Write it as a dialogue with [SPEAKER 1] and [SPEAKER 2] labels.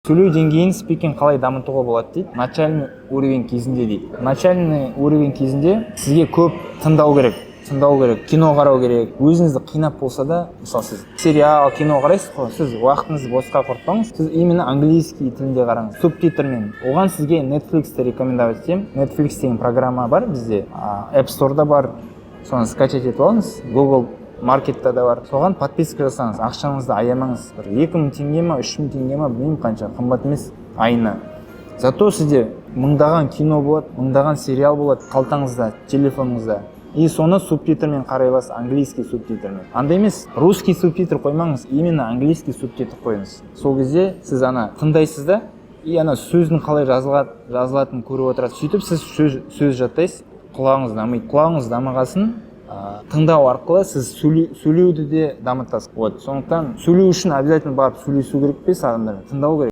[SPEAKER 1] Сөйлеу деңгейін спикинг қалай дамытуға болады дейді. Начальный уровень кезінде дейді. Начальный уровень кезінде сізге көп тыңдау керек. Кино қарау керек. Өзіңізді қинап болса да, мысалы сіз сериал, кино қарайсыз ғой, сіз уақытыңызды босқа құртпаңыз. Сіз именно английский тілінде қараңыз, субтитрмен. Оған сізге Netflix-ті рекомендовать етемін. Netflix деген программа бар бізде, App Store-да бар. Соны скачать етіп алыңыз. Google маркетта да бар. Соған подписка жасаңыз, ақшаңызды аямаңыз. 2000 теңге ма, 3000 теңге ма, білмеймін қанша, қымбат емес айына. Зато сізде мыңдаған кино болады, мыңдаған сериал болады қалтаңызда, телефоныңызда. И соны субтитрмен қарай аласыз, английский субтитрмен. Андай емес, русский субтитр қоймаңыз, именно английский субтитр қойыңыз. Сол кезде сіз ана тыңдайсыз да, и ана сөздің қалай жазылатынын көріп отырасыз. Сөйтіп сіз сөз жаттайсыз, құлағыңыз дамиды. Құлағыңыз дамығасын, тыңдау арқылы сіз сөйлеуді де дамытасыз. Сондықтан сөйлеу үшін обязательно барып сөйлесу керек пе, адамдармен тыңдау керек.